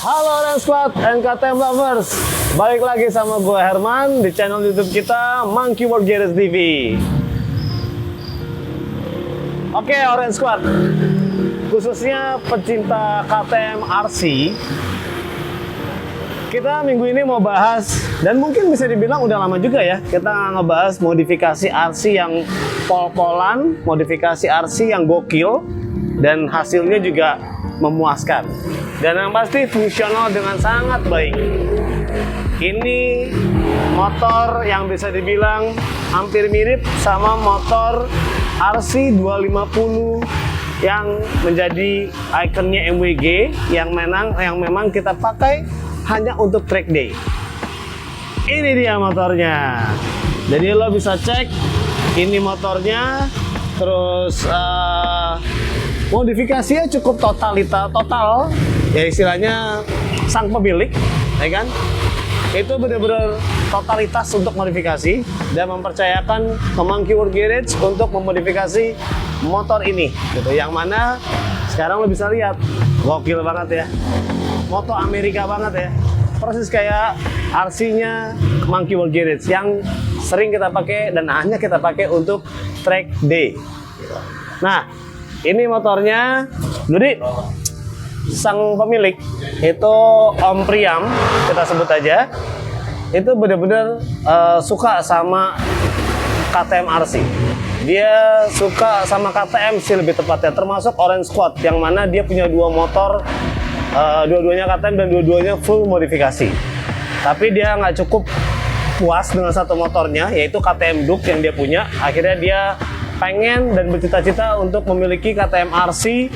Halo Orange Squad and KTM Lovers, balik lagi sama gue Herman di channel YouTube kita Monkey World Garage TV. Oke Orange Squad, khususnya pecinta KTM RC, kita minggu ini mau bahas, dan mungkin bisa dibilang udah lama juga ya, kita ngebahas modifikasi RC yang pol-polan, modifikasi RC yang gokil, dan hasilnya juga memuaskan. Dan yang pasti fungsional dengan sangat baik. Ini motor yang bisa dibilang hampir mirip sama motor RC 250 yang menjadi ikonnya MWG yang memang kita pakai hanya untuk track day. Ini dia motornya. Jadi lo bisa cek ini motornya, terus modifikasinya cukup total ya, istilahnya sang pemilik, ya kan? Itu benar-benar totalitas untuk modifikasi dan mempercayakan ke Monkey World Garage untuk memodifikasi motor ini, gitu. Yang mana sekarang lo bisa lihat, gokil banget ya, moto Amerika banget ya, persis kayak RC-nya Monkey World Garage yang sering kita pakai dan hanya kita pakai untuk track day. Nah, ini motornya, jadi sang pemilik itu Om Priam, kita sebut aja, itu benar-benar suka sama KTM RC. Dia suka sama KTM sih lebih tepatnya, termasuk Orange Squad yang mana dia punya dua motor, dua-duanya KTM dan dua-duanya full modifikasi. Tapi dia nggak cukup puas dengan satu motornya, yaitu KTM Duke yang dia punya. Akhirnya dia pengen dan bercita-cita untuk memiliki KTM RC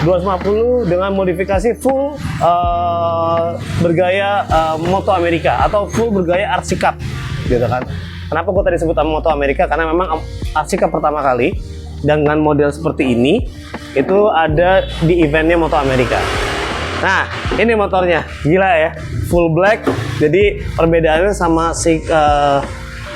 250 dengan modifikasi full bergaya Moto Amerika atau full bergaya RC Cup, gitu kan. Kenapa gue tadi sebut Moto Amerika? Karena memang RC Cup pertama kali dengan model seperti ini itu ada di eventnya Moto Amerika. Nah, ini motornya gila ya, full black. Jadi perbedaannya sama si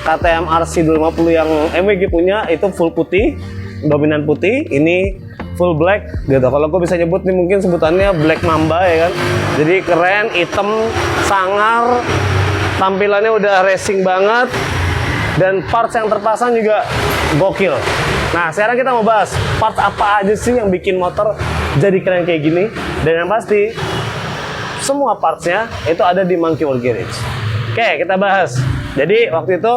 KTM RC 250 yang MWG punya itu full putih, dominan putih. Ini full black gitu. Kalau gue bisa nyebut nih mungkin sebutannya Black Mamba ya kan. Jadi keren, hitam, sangar, tampilannya udah racing banget, dan parts yang terpasang juga gokil. Nah, sekarang kita mau bahas parts apa aja sih yang bikin motor jadi keren kayak gini. Dan yang pasti semua partsnya itu ada di Monkey World Garage. Oke, kita bahas. Jadi waktu itu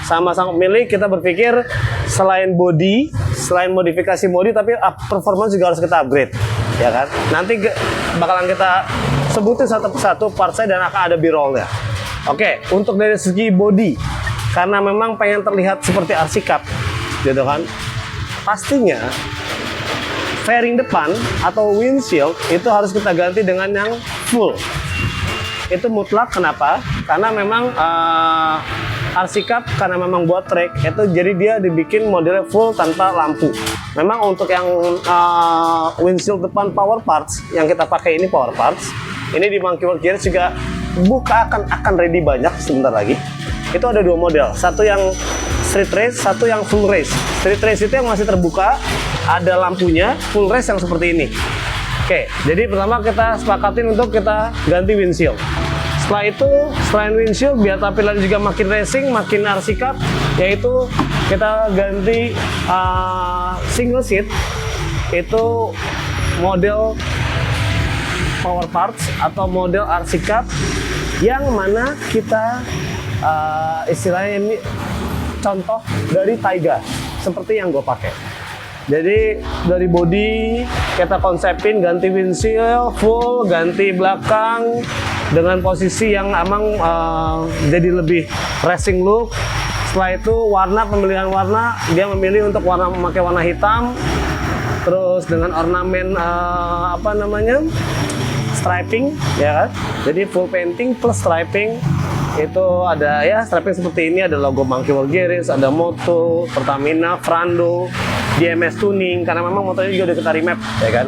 sama sang pemilik kita berpikir selain body, selain modifikasi body, tapi performance juga harus kita upgrade, ya kan? Nanti bakalan kita sebutin satu persatu partsnya dan akan ada b-rollnya. Oke, untuk dari segi body, karena memang pengen terlihat seperti RC Cup, gitu kan? Pastinya fairing depan atau windshield itu harus kita ganti dengan yang full. Itu mutlak. Kenapa? Karena memang RC Cup karena memang buat track itu, jadi dia dibikin modelnya full tanpa lampu. Memang untuk yang windshield depan power parts yang kita pakai ini power parts, ini di Monkey World Garage juga akan ready banyak sebentar lagi. Itu ada dua model, satu yang street race, satu yang full race. Street race itu yang masih terbuka, ada lampunya. Full race yang seperti ini. Oke, jadi pertama kita sepakatin untuk kita ganti windshield. Setelah itu, selain windshield, biar tampilan juga makin racing, makin RC Cup, yaitu kita ganti single seat. Itu model power parts atau model RC Cup yang mana kita istilahnya ini contoh dari Taiga seperti yang gue pakai. Jadi dari body kita konsepin ganti windshield full, ganti belakang dengan posisi yang emang jadi lebih racing look. Setelah itu pemilihan warna, dia memilih untuk memakai warna hitam, terus dengan ornamen striping, ya kan. Jadi full painting plus striping. Itu ada ya striping seperti ini, ada logo Monkey World Garage, ada Moto, Pertamina, Frando, DMS tuning, karena memang motornya juga udah kita remap, ya kan,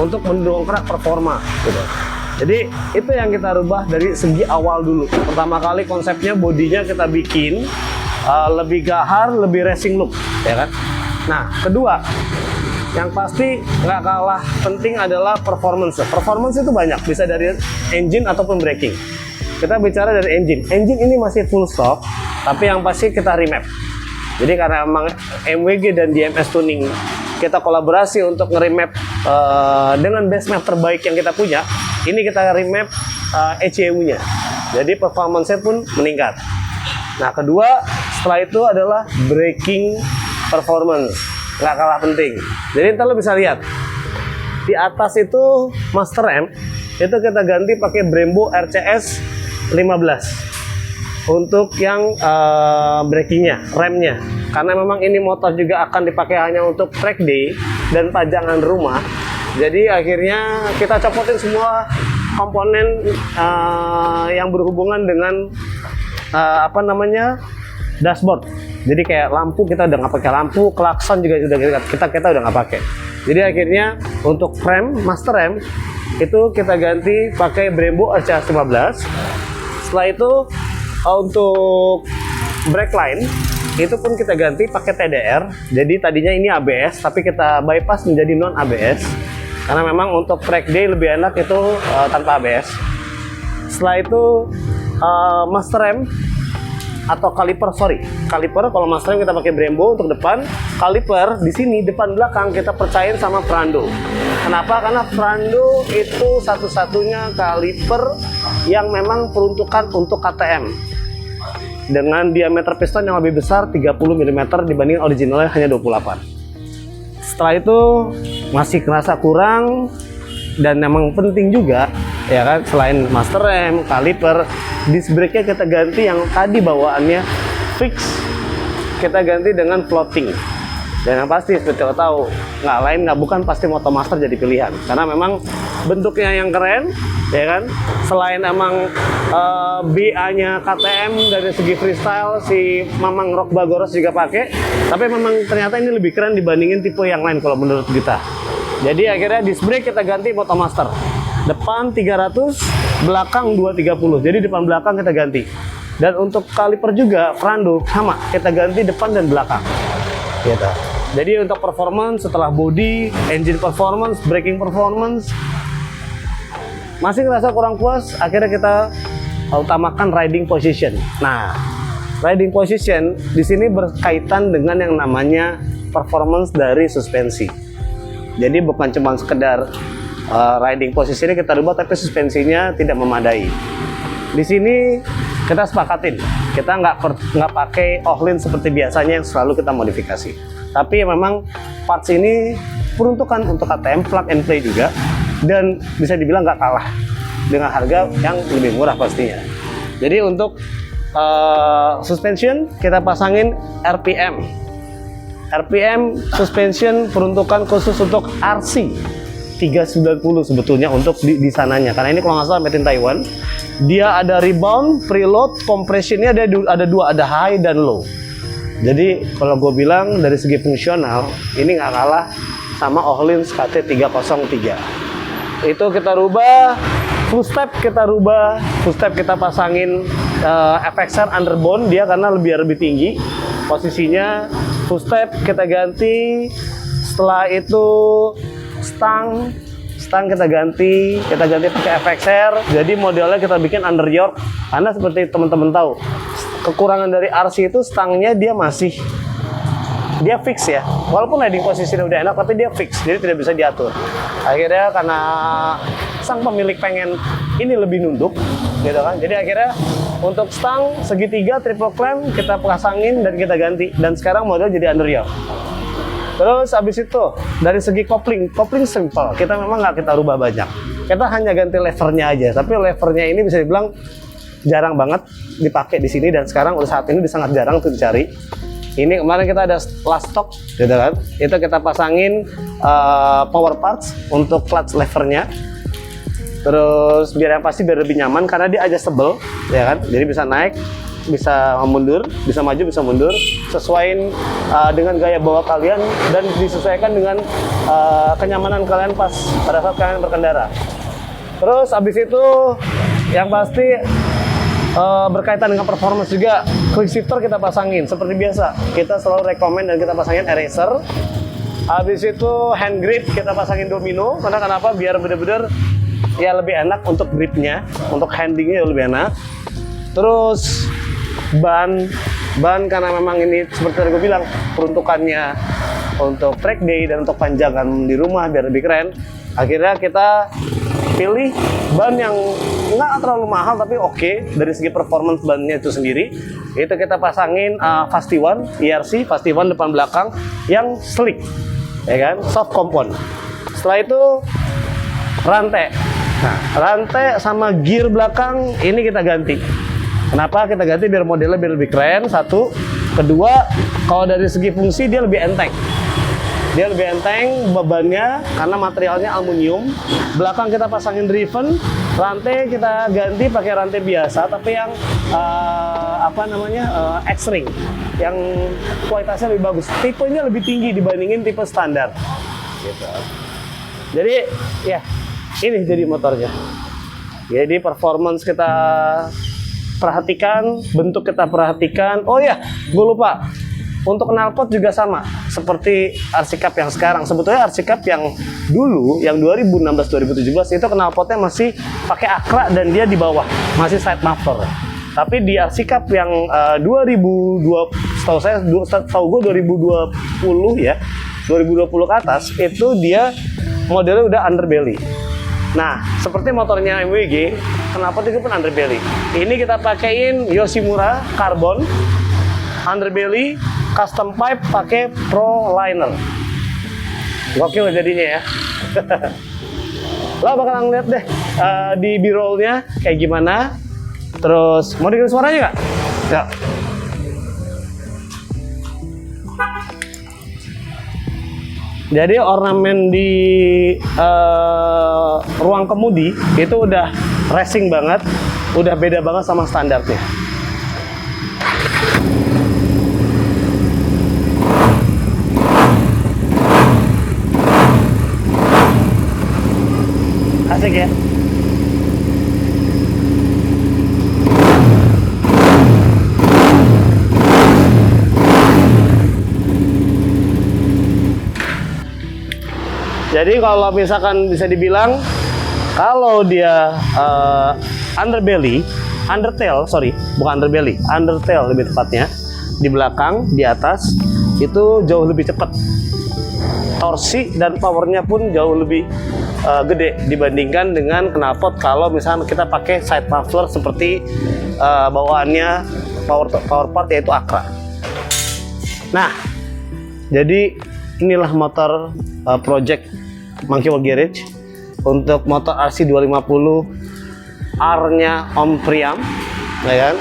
untuk mendongkrak performa gitu. Jadi itu yang kita rubah dari segi awal dulu. Pertama kali konsepnya bodinya kita bikin lebih gahar, lebih racing look, ya kan. Nah, kedua yang pasti nggak kalah penting adalah performance. Performance itu banyak, bisa dari engine ataupun braking. Kita bicara dari engine. Engine ini masih full stock, tapi yang pasti kita remap. Jadi karena memang MWG dan DMS Tuning kita kolaborasi untuk nge-remap dengan base map terbaik yang kita punya, ini kita remap ECU-nya. Jadi performance-nya pun meningkat. Nah, kedua setelah itu adalah braking performance, nggak kalah penting. Jadi ntar lo bisa lihat di atas itu Master M itu kita ganti pakai Brembo RCS 15 untuk yang brakingnya, remnya. Karena memang ini motor juga akan dipakai hanya untuk track day dan pajangan rumah. Jadi akhirnya kita copotin semua komponen yang berhubungan dengan dashboard. Jadi kayak lampu kita udah nggak pakai lampu, klakson juga sudah kita udah nggak pakai. Jadi akhirnya untuk rem, master rem itu kita ganti pakai Brembo RCS 15. Setelah itu untuk brake line itu pun kita ganti pakai TDR. Jadi tadinya ini ABS tapi kita bypass menjadi non ABS karena memang untuk track day lebih enak itu tanpa ABS. Setelah itu master rem atau kaliper, kaliper kalau master rem kita pakai Brembo untuk depan, kaliper di sini depan belakang kita percayain sama Prando. Kenapa? Karena Prando itu satu-satunya kaliper yang memang peruntukan untuk KTM dengan diameter piston yang lebih besar 30 mm dibanding originalnya hanya 28. Setelah itu masih kerasa kurang dan memang penting juga ya kan, selain master rem, kaliper, disc brake-nya kita ganti yang tadi bawaannya fix, kita ganti dengan floating. Dan yang pasti seperti lo tahu, bukan pasti Motomaster jadi pilihan karena memang bentuknya yang keren ya kan. Selain emang BA-nya KTM dari segi freestyle, si Mamang Rock Bagoros juga pakai, tapi memang ternyata ini lebih keren dibandingin tipe yang lain kalau menurut kita. Jadi akhirnya disc brake kita ganti Motomaster. Depan 300, belakang 230. Jadi depan belakang kita ganti. Dan untuk kaliper juga Prando sama, kita ganti depan dan belakang. Gitu. Jadi untuk performance setelah body, engine performance, braking performance masih ngerasa kurang puas, akhirnya kita utamakan riding position. Nah, riding position di sini berkaitan dengan yang namanya performance dari suspensi. Jadi bukan cuma sekedar riding posisinya kita rubah, tapi suspensinya tidak memadai. Di sini kita sepakatin, kita nggak pakai Ohlin seperti biasanya yang selalu kita modifikasi. Tapi memang parts ini peruntukan untuk KTM plug and play juga, dan bisa dibilang nggak kalah dengan harga yang lebih murah pastinya. Jadi untuk suspension kita pasangin RPM suspension peruntukan khusus untuk RC 390 sebetulnya untuk di sananya, karena ini kalau nggak salah made in Taiwan. Dia ada rebound, preload, compressionnya ada dua, ada high dan low. Jadi kalau gue bilang dari segi fungsional ini nggak kalah sama Ohlins KT303. Itu kita rubah, full step kita pasangin FXR underbone dia karena lebih tinggi posisinya. Full step kita ganti. Setelah itu stang kita ganti pakai FXR. Jadi modelnya kita bikin under York karena seperti teman-teman tahu, kekurangan dari RC itu stangnya dia fix ya, walaupun riding posisinya udah enak tapi dia fix, jadi tidak bisa diatur. Akhirnya karena sang pemilik pengen ini lebih nunduk gitu kan, jadi akhirnya untuk stang segitiga triple clamp kita pasangin dan kita ganti, dan sekarang model jadi under York. Terus habis itu dari segi kopling simple, kita memang nggak kita rubah banyak, kita hanya ganti levernya aja. Tapi levernya ini bisa dibilang jarang banget dipakai di sini, dan sekarang udah saat ini sangat jarang tuh dicari. Ini kemarin kita ada last stock gitu kan, itu kita pasangin power parts untuk clutch levernya. Terus biar yang pasti biar lebih nyaman karena dia adjustable ya kan, jadi bisa naik, bisa mundur, bisa maju, bisa mundur, sesuaiin dengan gaya bawa kalian dan disesuaikan dengan kenyamanan kalian pas pada saat kalian berkendara. Terus habis itu yang pasti berkaitan dengan performance juga, quick shifter kita pasangin seperti biasa. Kita selalu rekomend dan kita pasangin eraser Habis itu hand grip kita pasangin domino, karena kenapa? Biar bener-bener ya lebih enak untuk gripnya, untuk handlingnya lebih enak. Terus ban karena memang ini seperti yang gue bilang peruntukannya untuk track day dan untuk panjangan di rumah biar lebih keren. Akhirnya kita pilih ban yang nggak terlalu mahal tapi oke dari segi performance bannya itu sendiri. Itu kita pasangin Fasti One ERC Fasti One depan belakang yang slick, ya kan, soft compound. Setelah itu rantai. Nah, rantai sama gear belakang ini kita ganti. Kenapa kita ganti? Biar modelnya biar lebih keren, satu. Kedua, kalau dari segi fungsi dia lebih enteng. Dia lebih enteng bebannya karena materialnya aluminium. Belakang kita pasangin driven, rantai kita ganti pakai rantai biasa tapi yang X-ring, yang kualitasnya lebih bagus. Tipenya lebih tinggi dibandingin tipe standar. Gitu. Jadi ya ini jadi motornya. Jadi performance kita perhatikan, bentuk kita perhatikan. Oh ya, gue lupa. Untuk knalpot juga sama seperti RC Cup yang sekarang. Sebetulnya RC Cup yang dulu, yang 2016-2017 itu knalpotnya masih pakai akra dan dia di bawah, masih side muffler. Tapi di RC Cup yang 2020, setahu gue 2020 ya, 2020 ke atas itu dia modelnya udah underbelly. Nah, seperti motornya MWG, knalpot itu pun underbelly. Ini kita pakein Yoshimura Carbon underbelly custom pipe pakai Pro Liner. Gokil jadinya ya. Lo bakalan ngeliat deh di B-rollnya kayak gimana. Terus mau dengerin suaranya nggak? Ya. Jadi ornamen di ruang kemudi itu udah racing banget, udah beda banget sama standarnya. Asik ya. Jadi kalau misalkan bisa dibilang kalau dia undertail lebih tepatnya di belakang, di atas itu jauh lebih cepat. Torsi dan powernya pun jauh lebih gede dibandingkan dengan knalpot kalau misalnya kita pakai side muffler seperti bawaannya power part yaitu Akra. Nah, jadi inilah motor project Monkey World Garage untuk motor RC 250 R-nya Om Priam, ya kan?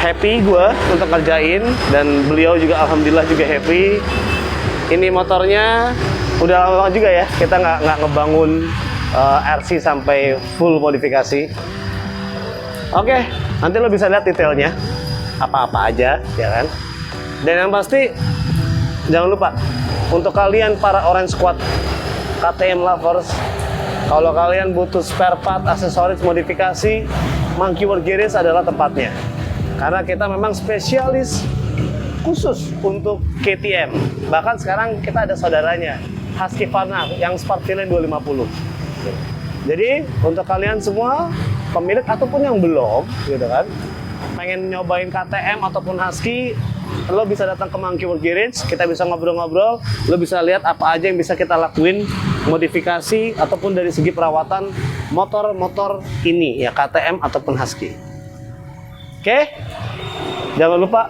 Happy gue untuk ngerjain dan beliau juga alhamdulillah juga happy. Ini motornya udah lama banget juga ya kita nggak ngebangun RC sampai full modifikasi. Oke, nanti lo bisa lihat detailnya apa-apa aja, ya kan? Dan yang pasti jangan lupa untuk kalian para Orange Squad KTM lovers, kalau kalian butuh spare part, aksesoris, modifikasi, Monkey World Garage adalah tempatnya. Karena kita memang spesialis khusus untuk KTM. Bahkan sekarang kita ada saudaranya, Husqvarna yang Spark Villain 250. Jadi untuk kalian semua pemilik ataupun yang belum, gitu kan, pengen nyobain KTM ataupun Husky, lo bisa datang ke Monkey World Garage, kita bisa ngobrol-ngobrol, lo bisa lihat apa aja yang bisa kita lakuin, modifikasi ataupun dari segi perawatan motor-motor ini ya, KTM ataupun Husky. Oke, jangan lupa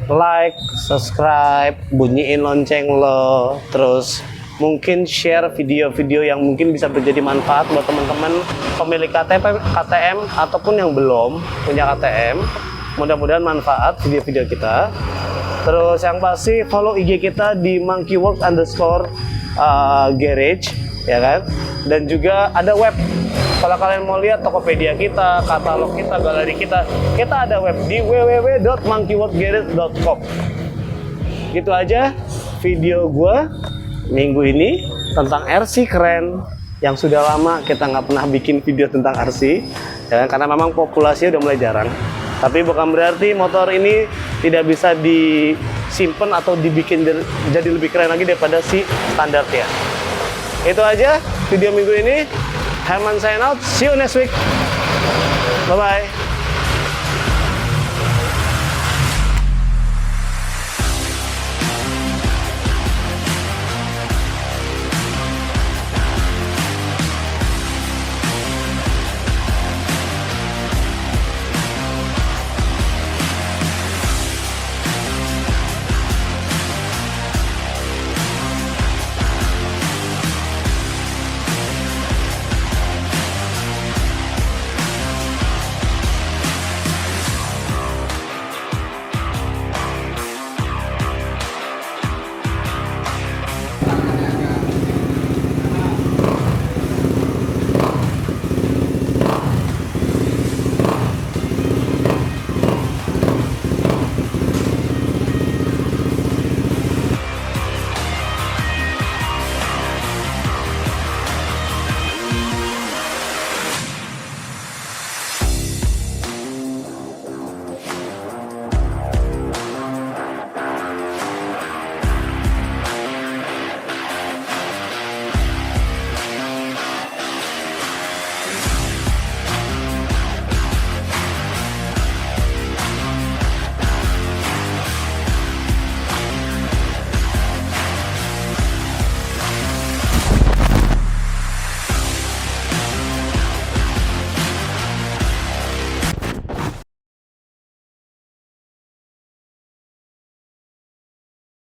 like, subscribe, bunyiin lonceng lo, terus mungkin share video-video yang mungkin bisa menjadi manfaat buat teman-teman pemilik KTM ataupun yang belum punya KTM. Mudah-mudahan manfaat video-video kita. Terus yang pasti follow IG kita di monkeyworld_garage, ya kan? Dan juga ada web. Kalau kalian mau lihat Tokopedia kita, katalog kita, galeri kita ada web di www.monkeyworldgarage.com. Gitu aja video gue minggu ini tentang RC keren yang sudah lama kita nggak pernah bikin video tentang RC, ya kan? Karena memang populasinya udah mulai jarang. Tapi bukan berarti motor ini tidak bisa disimpan atau dibikin jadi lebih keren lagi daripada si standarnya. Itu aja video minggu ini. Herman sign out. See you next week. Bye bye.